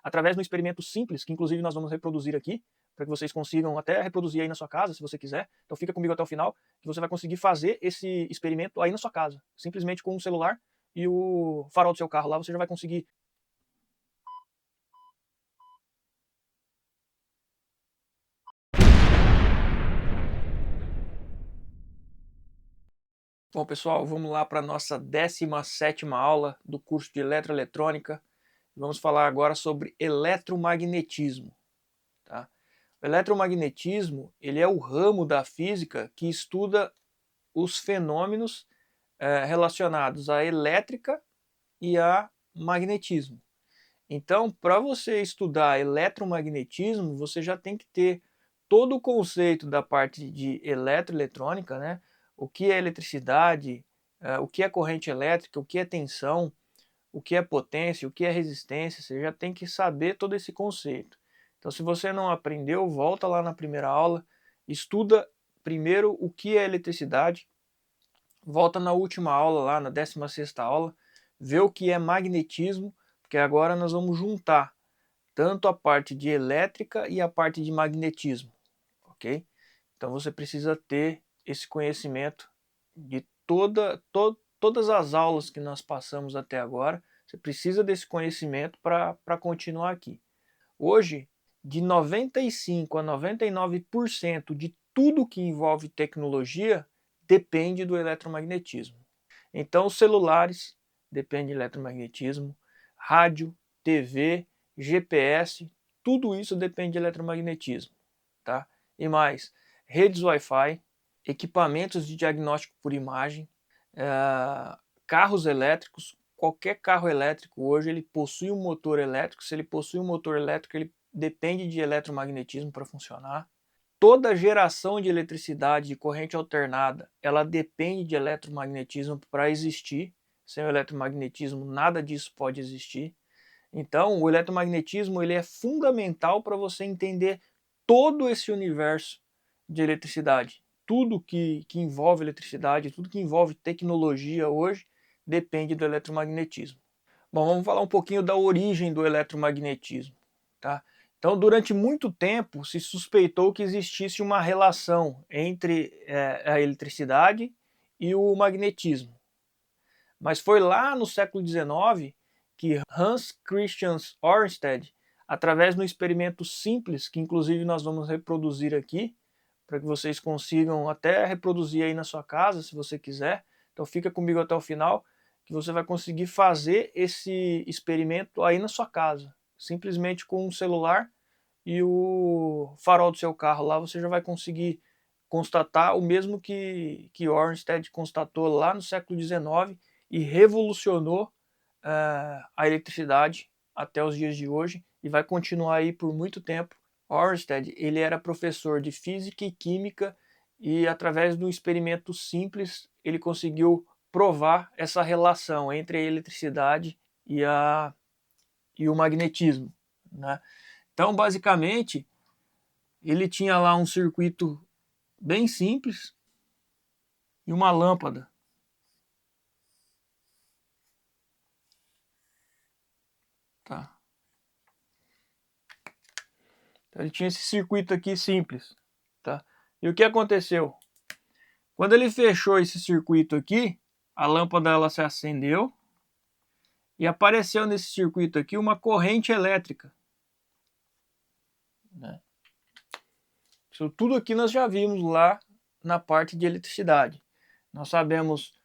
através de um experimento simples, que inclusive nós vamos reproduzir aqui, para que vocês consigam até reproduzir aí na sua casa, se você quiser. Então fica comigo até o final, que você vai conseguir fazer esse experimento aí na sua casa, simplesmente com um celular e o farol do seu carro lá, você já vai conseguir. Bom, pessoal, vamos lá para a nossa 17ª aula do curso de Eletroeletrônica. Vamos falar agora sobre eletromagnetismo. Tá? O eletromagnetismo ele é o ramo da física que estuda os fenômenos relacionados à elétrica e a magnetismo. Então, para você estudar eletromagnetismo, você já tem que ter todo o conceito da parte de eletroeletrônica, né? O que é eletricidade, o que é corrente elétrica, o que é tensão, o que é potência, o que é resistência, você já tem que saber todo esse conceito. Então, se você não aprendeu, volta lá na primeira aula, estuda primeiro o que é eletricidade, volta na última aula, lá na 16ª aula, vê o que é magnetismo, porque agora nós vamos juntar tanto a parte de elétrica e a parte de magnetismo, ok? Então você precisa ter esse conhecimento de todas as aulas que nós passamos até agora, você precisa desse conhecimento para continuar aqui. Hoje, de 95 a 99% de tudo que envolve tecnologia depende do eletromagnetismo. Então, os celulares dependem de eletromagnetismo, rádio, TV, GPS, tudo isso depende de eletromagnetismo. Tá? E mais, redes Wi-Fi, equipamentos de diagnóstico por imagem, carros elétricos. Qualquer carro elétrico hoje ele possui um motor elétrico. Se ele possui um motor elétrico, ele depende de eletromagnetismo para funcionar. Toda geração de eletricidade de corrente alternada, ela depende de eletromagnetismo para existir. Sem o eletromagnetismo, nada disso pode existir. Então, o eletromagnetismo ele é fundamental para você entender todo esse universo de eletricidade. Tudo que envolve eletricidade, tudo que envolve tecnologia hoje, depende do eletromagnetismo. Bom, vamos falar um pouquinho da origem do eletromagnetismo. Tá? Então, durante muito tempo, se suspeitou que existisse uma relação entre a eletricidade e o magnetismo. Mas foi lá no século XIX que Hans Christian Ørsted, através de um experimento simples, que inclusive nós vamos reproduzir aqui, para que vocês consigam até reproduzir aí na sua casa, se você quiser. Então fica comigo até o final, que você vai conseguir fazer esse experimento aí na sua casa. Simplesmente com um celular e o farol do seu carro lá, você já vai conseguir constatar o mesmo que Ørsted constatou lá no século XIX e revolucionou a eletricidade até os dias de hoje e vai continuar aí por muito tempo. Ørsted ele era professor de física e química e através de um experimento simples ele conseguiu provar essa relação entre a eletricidade e o magnetismo, né? Então basicamente ele tinha lá um circuito bem simples e uma lâmpada. Tá. Então ele tinha esse circuito aqui simples. Tá? E o que aconteceu? Quando ele fechou esse circuito aqui, a lâmpada ela se acendeu e apareceu nesse circuito aqui uma corrente elétrica. Né? Isso tudo aqui nós já vimos lá na parte de eletricidade. Nós sabemos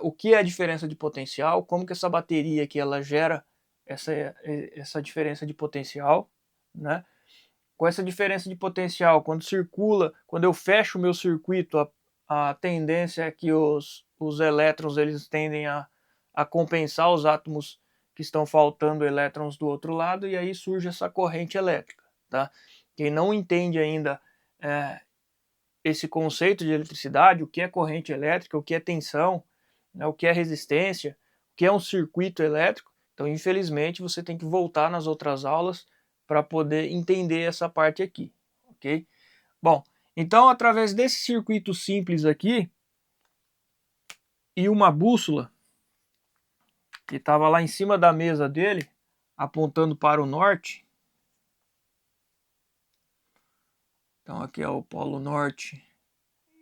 o que é a diferença de potencial, como que essa bateria aqui ela gera essa diferença de potencial, né? Com essa diferença de potencial, quando circula, quando eu fecho o meu circuito, a tendência é que os elétrons eles tendem a compensar os átomos que estão faltando elétrons do outro lado, e aí surge essa corrente elétrica. Tá? Quem não entende ainda esse conceito de eletricidade, o que é corrente elétrica, o que é tensão, né, o que é resistência, o que é um circuito elétrico, então infelizmente você tem que voltar nas outras aulas para poder entender essa parte aqui, ok? Bom, então através desse circuito simples aqui e uma bússola que estava lá em cima da mesa dele, apontando para o norte. Então aqui é o polo norte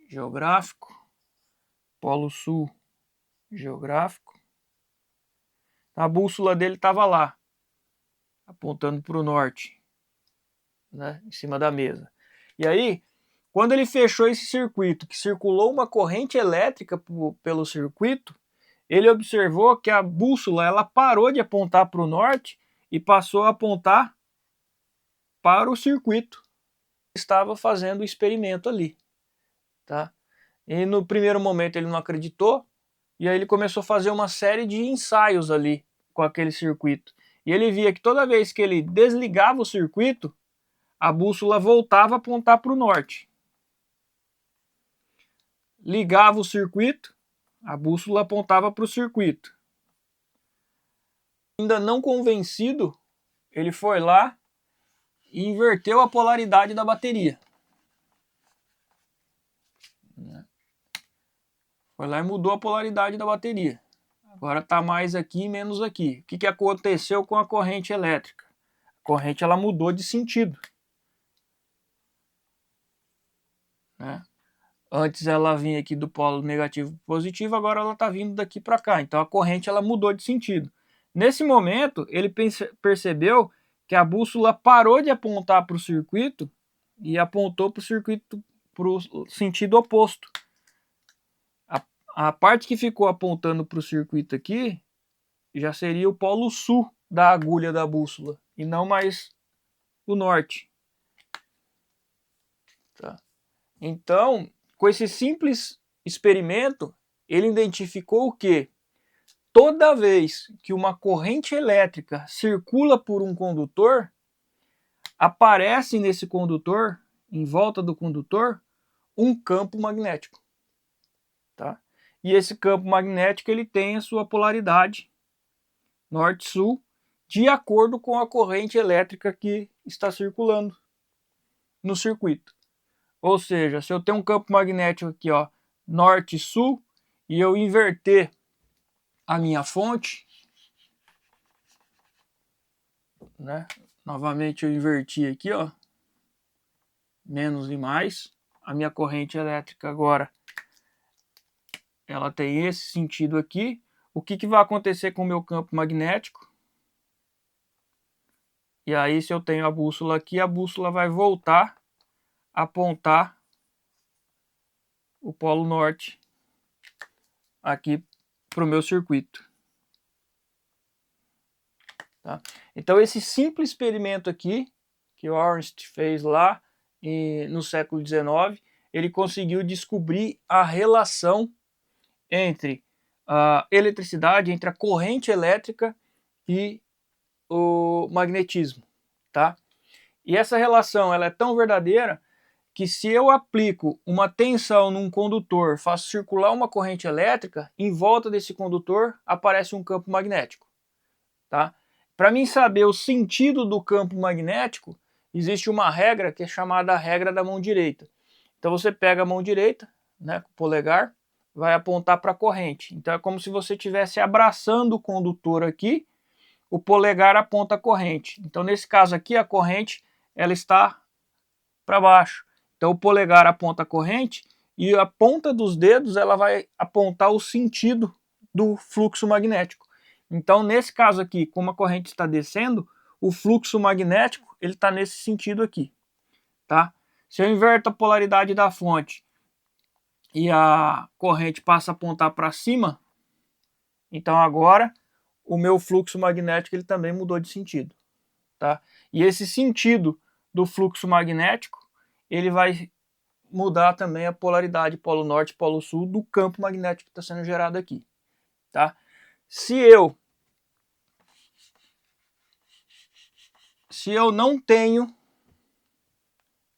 geográfico, polo sul geográfico. A bússola dele estava lá, apontando para o norte, né, em cima da mesa. E aí, quando ele fechou esse circuito, que circulou uma corrente elétrica pelo circuito, ele observou que a bússola ela parou de apontar para o norte e passou a apontar para o circuito. Estava fazendo o experimento ali, tá? E no primeiro momento ele não acreditou, e aí ele começou a fazer uma série de ensaios ali com aquele circuito. E ele via que toda vez que ele desligava o circuito, a bússola voltava a apontar para o norte. Ligava o circuito, a bússola apontava para o circuito. Ainda não convencido, ele foi lá e inverteu a polaridade da bateria. Foi lá e mudou a polaridade da bateria. Agora está mais aqui e menos aqui. O que aconteceu com a corrente elétrica? A corrente ela mudou de sentido, né? Antes ela vinha aqui do polo negativo para positivo, agora ela está vindo daqui para cá. Então a corrente ela mudou de sentido. Nesse momento, ele percebeu que a bússola parou de apontar para o circuito e apontou para o circuito, para o sentido oposto. A parte que ficou apontando para o circuito aqui já seria o polo sul da agulha da bússola e não mais o norte. Tá? Então, com esse simples experimento, ele identificou o que? Toda vez que uma corrente elétrica circula por um condutor, aparece nesse condutor, em volta do condutor, um campo magnético. Tá? E esse campo magnético ele tem a sua polaridade norte-sul, de acordo com a corrente elétrica que está circulando no circuito. Ou seja, se eu tenho um campo magnético aqui, ó, norte-sul, e eu inverter a minha fonte, né? Novamente eu inverti aqui, ó, menos e mais. A minha corrente elétrica agora ela tem esse sentido aqui. O que vai acontecer com o meu campo magnético? E aí, se eu tenho a bússola aqui, a bússola vai voltar a apontar o polo norte aqui para o meu circuito. Tá? Então, esse simples experimento aqui, que o Ornstein fez lá no século XIX, ele conseguiu descobrir a relação entre a eletricidade, entre a corrente elétrica e o magnetismo, tá? E essa relação ela é tão verdadeira que se eu aplico uma tensão num condutor, faço circular uma corrente elétrica, em volta desse condutor aparece um campo magnético, tá? Para mim saber o sentido do campo magnético, existe uma regra que é chamada a regra da mão direita. Então você pega a mão direita, né, com o polegar, vai apontar para a corrente. Então é como se você estivesse abraçando o condutor aqui, o polegar aponta a corrente. Então nesse caso aqui a corrente ela está para baixo. Então o polegar aponta a corrente e a ponta dos dedos ela vai apontar o sentido do fluxo magnético. Então nesse caso aqui, como a corrente está descendo, o fluxo magnético ele está nesse sentido aqui, tá? Se eu inverto a polaridade da fonte e a corrente passa a apontar para cima, então agora o meu fluxo magnético ele também mudou de sentido, tá? E esse sentido do fluxo magnético ele vai mudar também a polaridade polo norte e polo sul do campo magnético que está sendo gerado aqui, tá? Se eu não tenho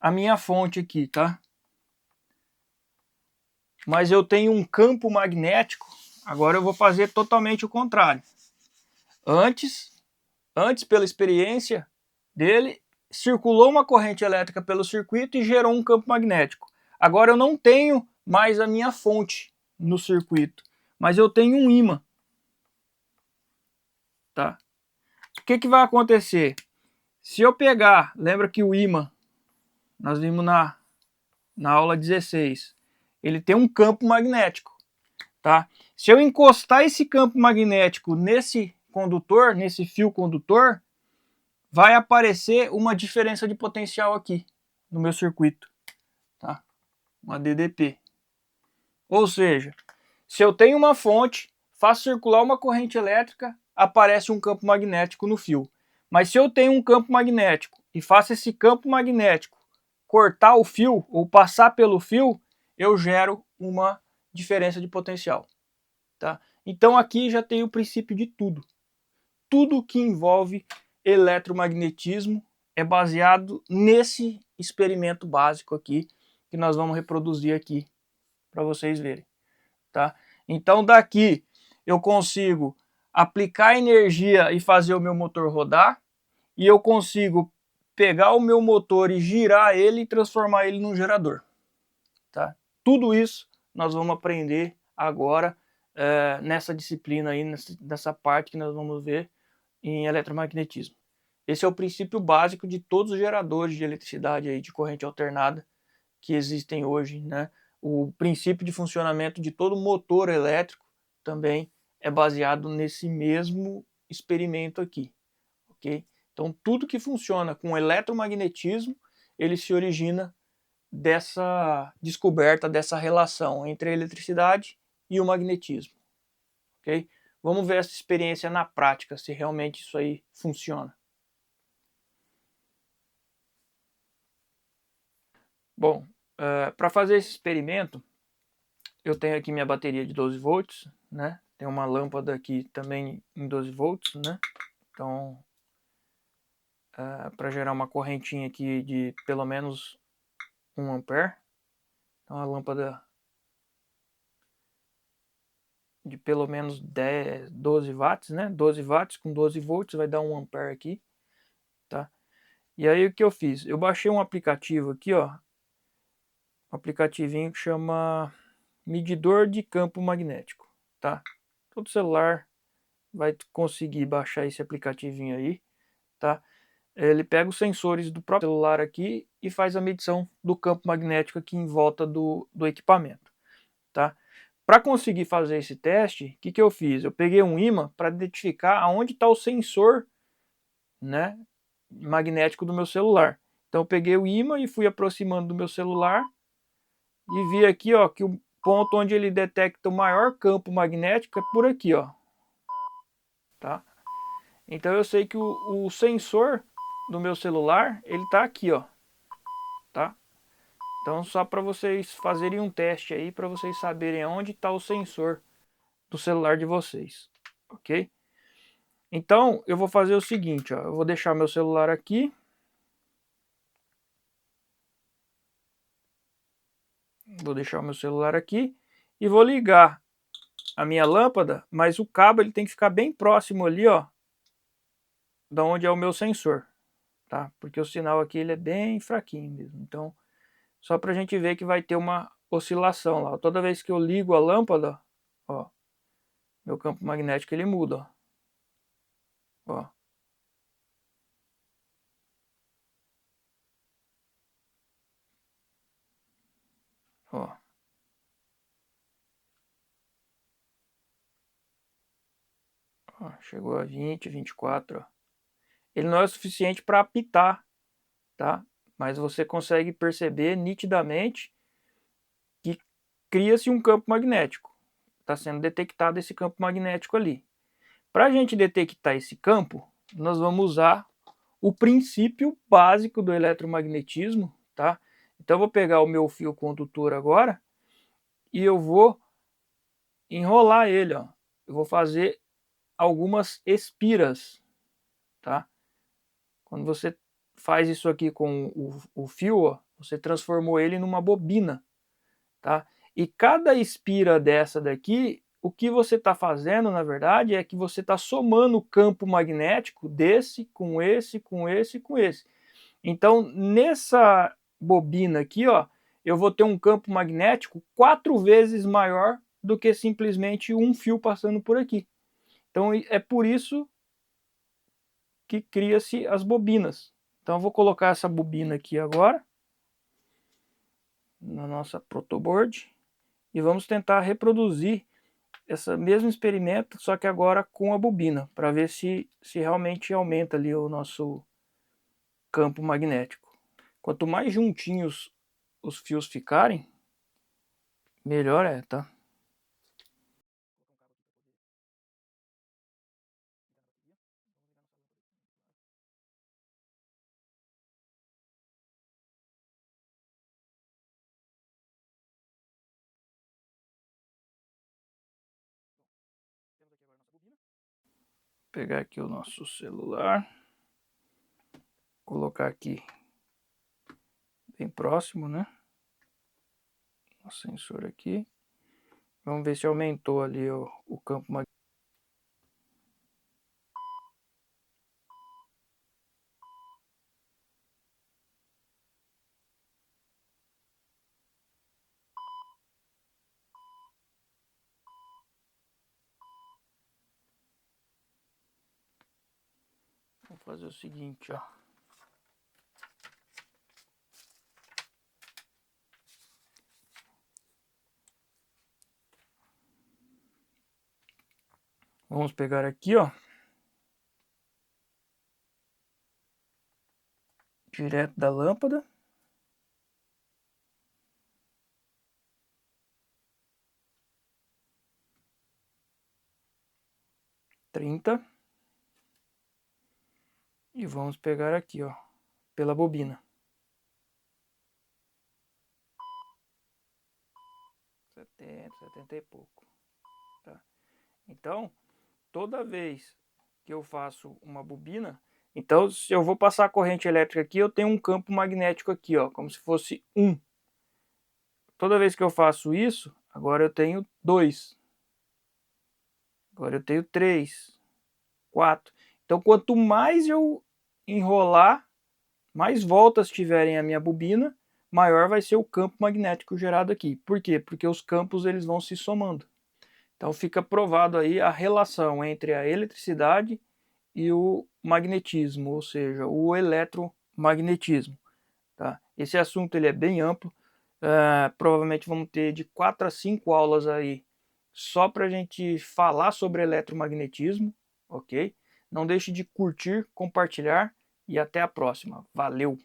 a minha fonte aqui, tá? Mas eu tenho um campo magnético, agora eu vou fazer totalmente o contrário. Antes pela experiência dele, circulou uma corrente elétrica pelo circuito e gerou um campo magnético. Agora eu não tenho mais a minha fonte no circuito, mas eu tenho um ímã, tá? O que vai acontecer? Se eu pegar, lembra que o ímã, nós vimos na aula 16, ele tem um campo magnético, tá? Se eu encostar esse campo magnético nesse condutor, nesse fio condutor, vai aparecer uma diferença de potencial aqui no meu circuito, tá? Uma DDP. Ou seja, se eu tenho uma fonte, faço circular uma corrente elétrica, aparece um campo magnético no fio. Mas se eu tenho um campo magnético e faço esse campo magnético cortar o fio ou passar pelo fio, eu gero uma diferença de potencial, tá? Então aqui já tem o princípio de tudo. Tudo que envolve eletromagnetismo é baseado nesse experimento básico aqui, que nós vamos reproduzir aqui para vocês verem, tá? Então daqui eu consigo aplicar energia e fazer o meu motor rodar, e eu consigo pegar o meu motor e girar ele e transformar ele num gerador, tá? Tudo isso nós vamos aprender agora nessa disciplina aí, nessa parte que nós vamos ver em eletromagnetismo. Esse é o princípio básico de todos os geradores de eletricidade aí, de corrente alternada que existem hoje, né? O princípio de funcionamento de todo motor elétrico também é baseado nesse mesmo experimento aqui, ok? Então tudo que funciona com eletromagnetismo, ele se origina dessa descoberta, dessa relação entre a eletricidade e o magnetismo, ok? Vamos ver essa experiência na prática, se realmente isso aí funciona. Bom, para fazer esse experimento, eu tenho aqui minha bateria de 12 volts, né? Tem uma lâmpada aqui também em 12 volts, né? Então, para gerar uma correntinha aqui de pelo menos 1 ampere. Então, a lâmpada de pelo menos 12 watts, né? 12 watts com 12 volts vai dar 1 ampere aqui, tá? E aí o que eu fiz? Eu baixei um aplicativo aqui, ó. Um aplicativinho que chama medidor de campo magnético, tá? Todo celular vai conseguir baixar esse aplicativinho aí, tá? Ele pega os sensores do próprio celular aqui e faz a medição do campo magnético aqui em volta do equipamento, tá? Para conseguir fazer esse teste, o que eu fiz? Eu peguei um ímã para identificar aonde está o sensor, né, magnético do meu celular. Então eu peguei o ímã e fui aproximando do meu celular e vi aqui, ó, que o ponto onde ele detecta o maior campo magnético é por aqui, ó, tá? Então eu sei que o sensor do meu celular, ele tá aqui, ó, tá? Então só para vocês fazerem um teste aí, para vocês saberem onde está o sensor do celular de vocês, ok? Então eu vou fazer o seguinte, ó, eu vou deixar meu celular aqui. Vou deixar o meu celular aqui e vou ligar a minha lâmpada, mas o cabo ele tem que ficar bem próximo ali, ó, da onde é o meu sensor, tá? Porque o sinal aqui ele é bem fraquinho mesmo. Então, só para a gente ver que vai ter uma oscilação lá. Toda vez que eu ligo a lâmpada, ó, meu campo magnético ele muda, ó. Ó. Ó. Ó, chegou a 20, 24, ó. Ele não é o suficiente para apitar, tá? Mas você consegue perceber nitidamente que cria-se um campo magnético. Está sendo detectado esse campo magnético ali. Para a gente detectar esse campo, nós vamos usar o princípio básico do eletromagnetismo, tá? Então eu vou pegar o meu fio condutor agora e eu vou enrolar ele, ó. Eu vou fazer algumas espiras, tá? Quando você faz isso aqui com o fio, ó, você transformou ele numa bobina, tá? E cada espira dessa daqui, o que você está fazendo, na verdade, é que você está somando o campo magnético desse com esse, com esse, com esse. Então, nessa bobina aqui, ó, eu vou ter um campo magnético 4 vezes maior do que simplesmente um fio passando por aqui. Então, é por isso que cria-se as bobinas. Então eu vou colocar essa bobina aqui agora na nossa protoboard e vamos tentar reproduzir esse mesmo experimento, só que agora com a bobina, para ver se realmente aumenta ali o nosso campo magnético. Quanto mais juntinhos os fios ficarem, melhor é, tá? Pegar aqui o nosso celular, colocar aqui bem próximo, né? O sensor aqui. Vamos ver se aumentou ali o campo magnético. Vamos fazer o seguinte, ó. Vamos pegar aqui, ó. Direto da lâmpada. E vamos pegar aqui, ó, pela bobina. 70 e pouco. Tá? Então, toda vez que eu faço uma bobina, então se eu vou passar a corrente elétrica aqui, eu tenho um campo magnético aqui, ó, como se fosse 1. Toda vez que eu faço isso, agora eu tenho 2. Agora eu tenho 3, 4. Então, quanto mais eu enrolar, mais voltas tiverem a minha bobina, maior vai ser o campo magnético gerado aqui. Por quê? Porque os campos eles vão se somando. Então fica provado aí a relação entre a eletricidade e o magnetismo, ou seja, o eletromagnetismo. Tá? Esse assunto ele é bem amplo, provavelmente vamos ter de 4 a 5 aulas aí só para a gente falar sobre eletromagnetismo, ok? Não deixe de curtir, compartilhar e até a próxima. Valeu!